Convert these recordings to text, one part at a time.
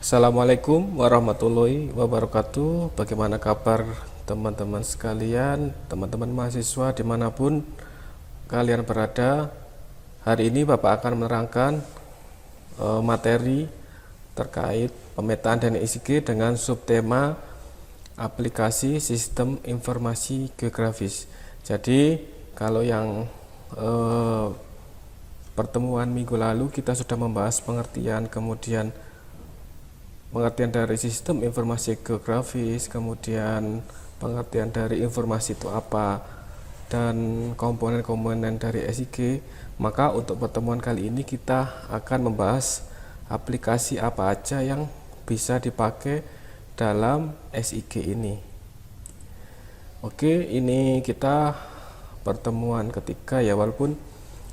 Assalamualaikum warahmatullahi wabarakatuh. Bagaimana kabar teman-teman sekalian, teman-teman mahasiswa dimanapun kalian berada. Hari ini Bapak akan menerangkan materi terkait pemetaan dan ESG dengan subtema aplikasi sistem informasi geografis. Jadi kalau yang pertemuan minggu lalu kita sudah membahas pengertian, kemudian pengertian dari sistem informasi geografis, kemudian pengertian dari informasi itu apa, dan komponen-komponen dari SIG. Maka untuk pertemuan kali ini kita akan membahas aplikasi apa aja yang bisa dipakai dalam SIG ini. Oke, ini kita pertemuan ketiga ya, walaupun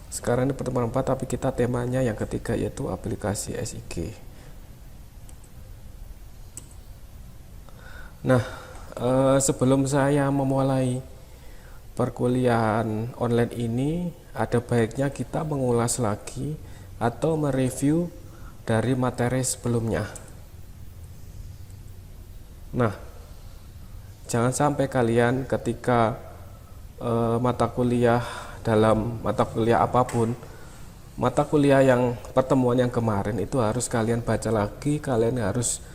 sekarang ini pertemuan 4 tapi kita temanya yang ketiga yaitu aplikasi SIG. Nah, sebelum saya memulai perkuliahan online ini, ada baiknya kita mengulas lagi atau mereview dari materi sebelumnya. Nah, jangan sampai kalian ketika mata kuliah dalam mata kuliah apapun, mata kuliah yang pertemuan yang kemarin itu harus kalian baca lagi, kalian harus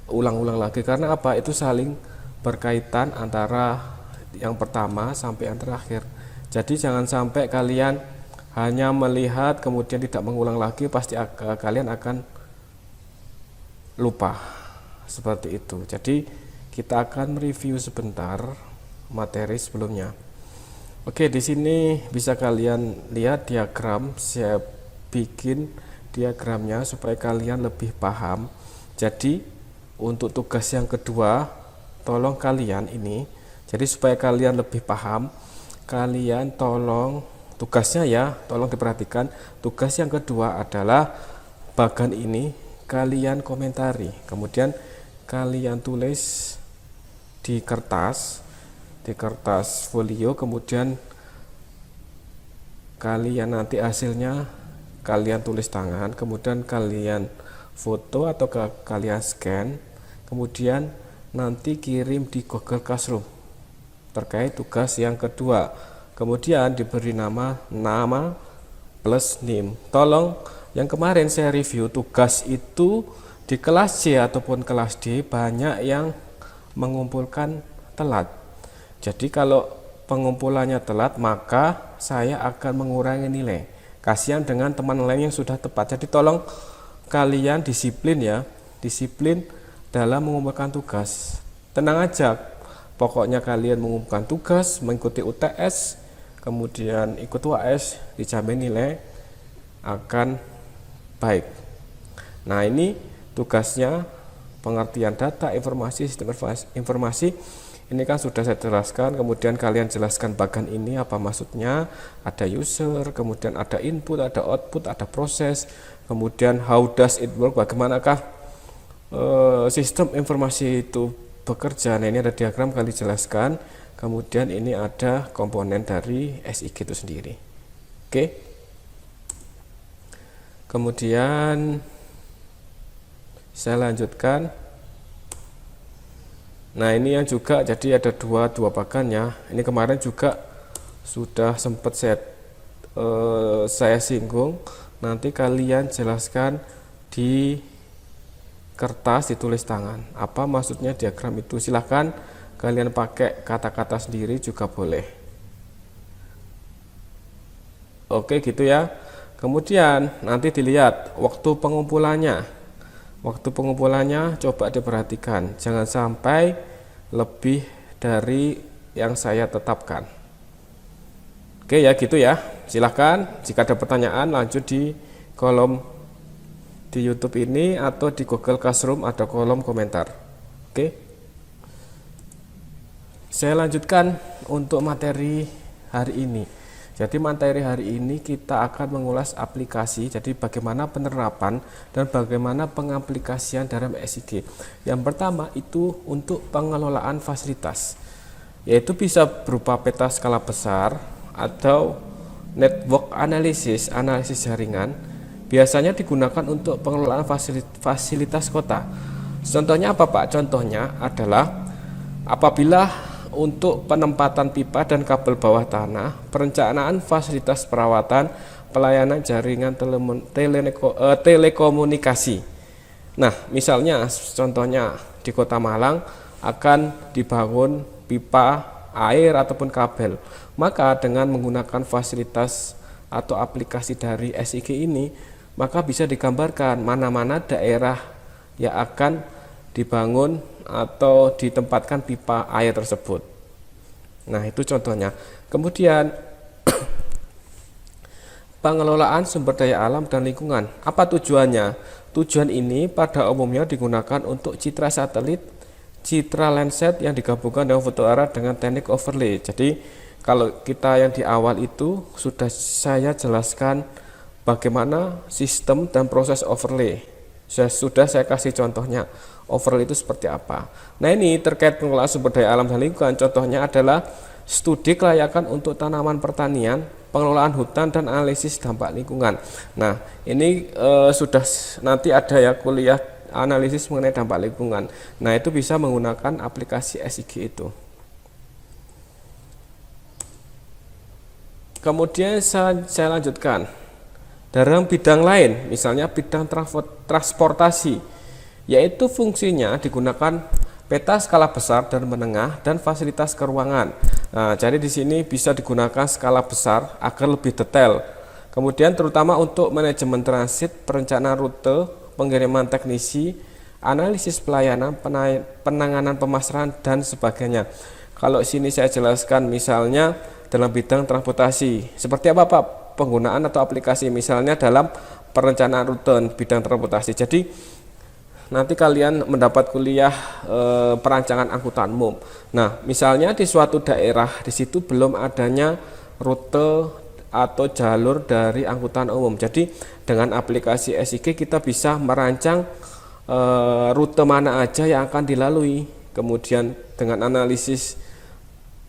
ulang-ulang lagi. Karena apa? Itu saling berkaitan antara yang pertama sampai yang terakhir. Jadi jangan sampai kalian hanya melihat kemudian tidak mengulang lagi, pasti kalian akan lupa seperti itu. Jadi kita akan mereview sebentar materi sebelumnya. Oke, di sini bisa kalian lihat diagram. Saya bikin diagramnya supaya kalian lebih paham. Jadi untuk tugas yang kedua, tolong kalian ini, jadi supaya kalian lebih paham, kalian tolong tugasnya ya, tolong diperhatikan. Tugas yang kedua adalah bagian ini kalian komentari, kemudian kalian tulis di kertas folio, kemudian kalian nanti hasilnya kalian tulis tangan, kemudian kalian foto atau kalian scan, kemudian nanti kirim di Google Classroom terkait tugas yang kedua. Kemudian diberi nama plus name. Tolong, yang kemarin saya review tugas itu di kelas C ataupun kelas D banyak yang mengumpulkan telat. Jadi kalau pengumpulannya telat, maka saya akan mengurangi nilai. Kasihan dengan teman lain yang sudah tepat. Jadi tolong kalian disiplin ya, disiplin dalam mengumpulkan tugas. Tenang aja, pokoknya kalian mengumpulkan tugas, mengikuti UTS, kemudian ikut UAS, dijamin nilai akan baik. Nah, ini tugasnya pengertian data, informasi, sistem informasi. Ini kan sudah saya jelaskan, kemudian kalian jelaskan bagian ini apa maksudnya. Ada user, kemudian ada input, ada output, ada proses, kemudian how does it work, bagaimanakah sistem informasi itu bekerja. Nah, ini ada diagram kalian jelaskan, kemudian ini ada komponen dari SIG itu sendiri. Oke, kemudian saya lanjutkan. Nah, ini yang juga, jadi ada dua bagian ya. Ini kemarin juga sudah sempat saya singgung. Nanti kalian jelaskan di kertas, ditulis tangan. Apa maksudnya diagram itu? Silahkan kalian pakai kata-kata sendiri juga boleh. Oke, gitu ya. Kemudian nanti dilihat waktu pengumpulannya. Waktu pengumpulannya coba diperhatikan, jangan sampai lebih dari yang saya tetapkan. Oke ya, gitu ya. Silahkan jika ada pertanyaan lanjut di kolom di YouTube ini atau di Google Classroom ada kolom komentar. Oke, saya lanjutkan untuk materi hari ini. Jadi materi hari ini kita akan mengulas aplikasi, jadi bagaimana penerapan dan bagaimana pengaplikasian dalam SIG. Yang pertama itu untuk pengelolaan fasilitas, yaitu bisa berupa peta skala besar atau network analisis jaringan. biasanya digunakan untuk pengelolaan fasilitas kota. Contohnya apa Pak? Contohnya adalah apabila untuk penempatan pipa dan kabel bawah tanah, perencanaan fasilitas perawatan, pelayanan jaringan telekomunikasi. Nah, misalnya contohnya di Kota Malang akan dibangun pipa air ataupun kabel. Maka dengan menggunakan fasilitas atau aplikasi dari SIG ini, maka bisa digambarkan mana-mana daerah yang akan dibangun atau ditempatkan pipa air tersebut. Nah, itu contohnya. Kemudian pengelolaan sumber daya alam dan lingkungan. Apa tujuannya? Tujuan ini pada umumnya digunakan untuk citra satelit, citra Landsat yang digabungkan dengan foto arah dengan teknik overlay. Jadi kalau kita yang di awal itu sudah saya jelaskan bagaimana sistem dan proses overlay. Sudah saya kasih contohnya overlay itu seperti apa. Nah, ini terkait pengelolaan sumber daya alam dan lingkungan. Contohnya adalah studi kelayakan untuk tanaman pertanian, pengelolaan hutan, dan analisis dampak lingkungan. Nah, ini sudah nanti ada ya kuliah analisis mengenai dampak lingkungan. Nah, itu bisa menggunakan aplikasi SIG itu. Kemudian saya lanjutkan dalam bidang lain, misalnya bidang transportasi, yaitu fungsinya digunakan peta skala besar dan menengah dan fasilitas keuangan. Nah, jadi di sini bisa digunakan skala besar agar lebih detail. Kemudian terutama untuk manajemen transit, perencanaan rute, pengiriman teknisi, analisis pelayanan, penanganan pemasaran dan sebagainya. Kalau sini saya jelaskan misalnya dalam bidang transportasi, seperti apa Pak penggunaan atau aplikasi misalnya dalam perencanaan rute bidang transportasi. Jadi nanti kalian mendapat kuliah perancangan angkutan umum. Nah, misalnya di suatu daerah di situ belum adanya rute atau jalur dari angkutan umum. Jadi dengan aplikasi SIG kita bisa merancang rute mana aja yang akan dilalui. Kemudian dengan analisis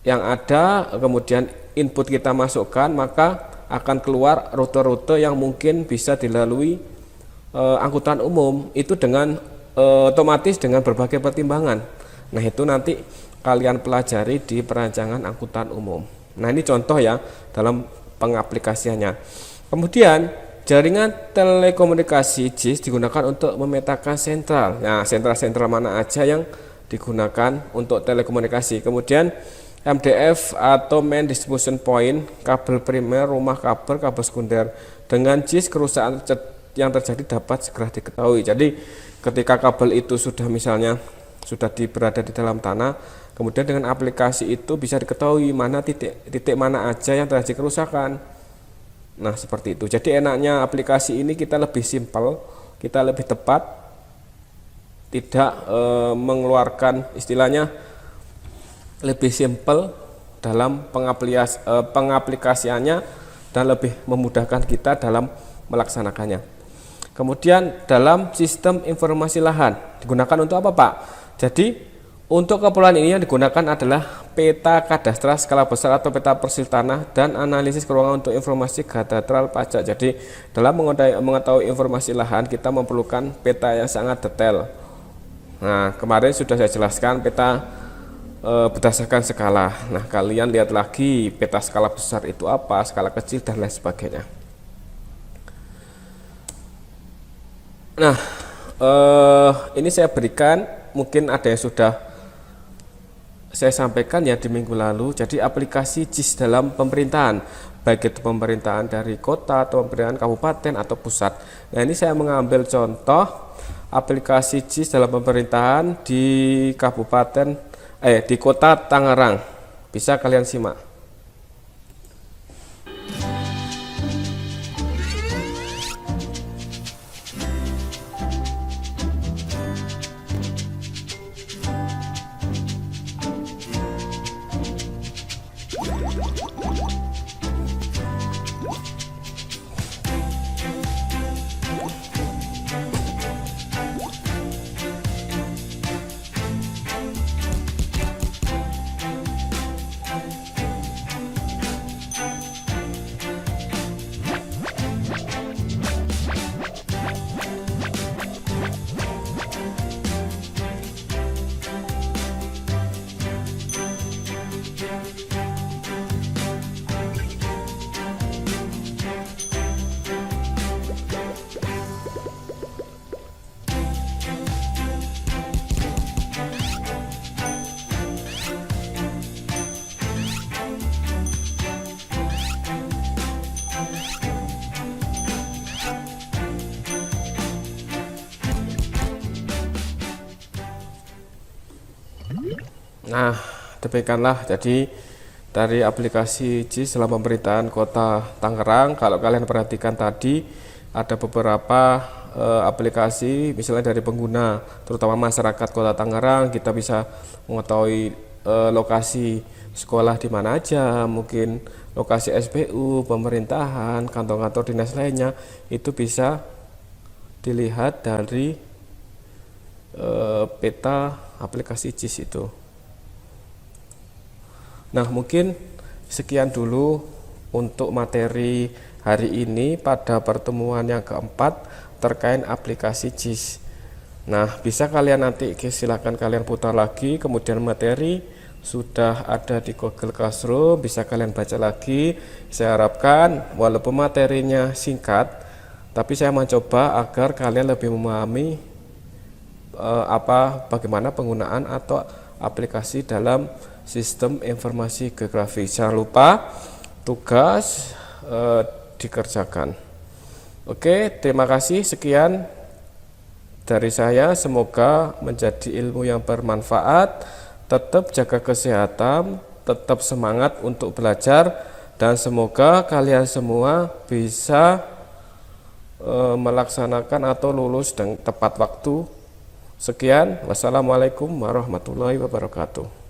yang ada, kemudian input kita masukkan, maka akan keluar rute-rute yang mungkin bisa dilalui angkutan umum itu dengan otomatis dengan berbagai pertimbangan. Nah, itu nanti kalian pelajari di perancangan angkutan umum. Nah, ini contoh ya dalam pengaplikasiannya. Kemudian jaringan telekomunikasi JIS digunakan untuk memetakan sentral. Nah, sentral-sentral mana aja yang digunakan untuk telekomunikasi. Kemudian MDF atau main distribution point, kabel primer, rumah kabel, kabel sekunder. Dengan JIS kerusakan yang terjadi dapat segera diketahui. Jadi ketika kabel itu sudah misalnya sudah berada di dalam tanah, kemudian dengan aplikasi itu bisa diketahui mana titik mana aja yang terjadi kerusakan. Nah, seperti itu. Jadi enaknya aplikasi ini kita lebih simpel, kita lebih tepat, tidak mengeluarkan istilahnya lebih simpel dalam pengaplikasiannya dan lebih memudahkan kita dalam melaksanakannya. Kemudian dalam sistem informasi lahan digunakan untuk apa Pak? Jadi untuk keperluan ini yang digunakan adalah peta kadastral skala besar atau peta persil tanah dan analisis keuangan untuk informasi kadastral pajak. Jadi dalam mengetahui informasi lahan kita memerlukan peta yang sangat detail. Nah, kemarin sudah saya jelaskan peta berdasarkan skala. Nah, kalian lihat lagi peta skala besar itu apa, skala kecil dan lain sebagainya. Nah, ini saya berikan, mungkin ada yang sudah saya sampaikan ya di minggu lalu. Jadi aplikasi JIS dalam pemerintahan, baik itu pemerintahan dari kota atau pemerintahan kabupaten atau pusat. Nah, ini saya mengambil contoh aplikasi JIS dalam pemerintahan di kabupaten di kota Tangerang. Bisa kalian simak. Nah, demikianlah jadi dari aplikasi JIS dalam pemerintahan Kota Tangerang. Kalau kalian perhatikan tadi ada beberapa aplikasi misalnya dari pengguna, terutama masyarakat Kota Tangerang, kita bisa mengetahui lokasi sekolah di mana aja, mungkin lokasi SPU, pemerintahan, kantor-kantor dinas lainnya, itu bisa dilihat dari peta aplikasi JIS itu. Nah, mungkin sekian dulu untuk materi hari ini pada pertemuan yang keempat terkait aplikasi JIS. Nah, bisa kalian nanti silakan kalian putar lagi, kemudian materi sudah ada di Google Classroom, bisa kalian baca lagi. Saya harapkan walaupun materinya singkat, tapi saya mencoba agar kalian lebih memahami bagaimana penggunaan atau aplikasi dalam sistem informasi geografi. Jangan lupa tugas dikerjakan. Oke, terima kasih. Sekian dari saya, semoga menjadi ilmu yang bermanfaat. Tetap jaga kesehatan, tetap semangat untuk belajar, dan semoga kalian semua bisa melaksanakan atau lulus dengan tepat waktu. Sekian, wassalamualaikum warahmatullahi wabarakatuh.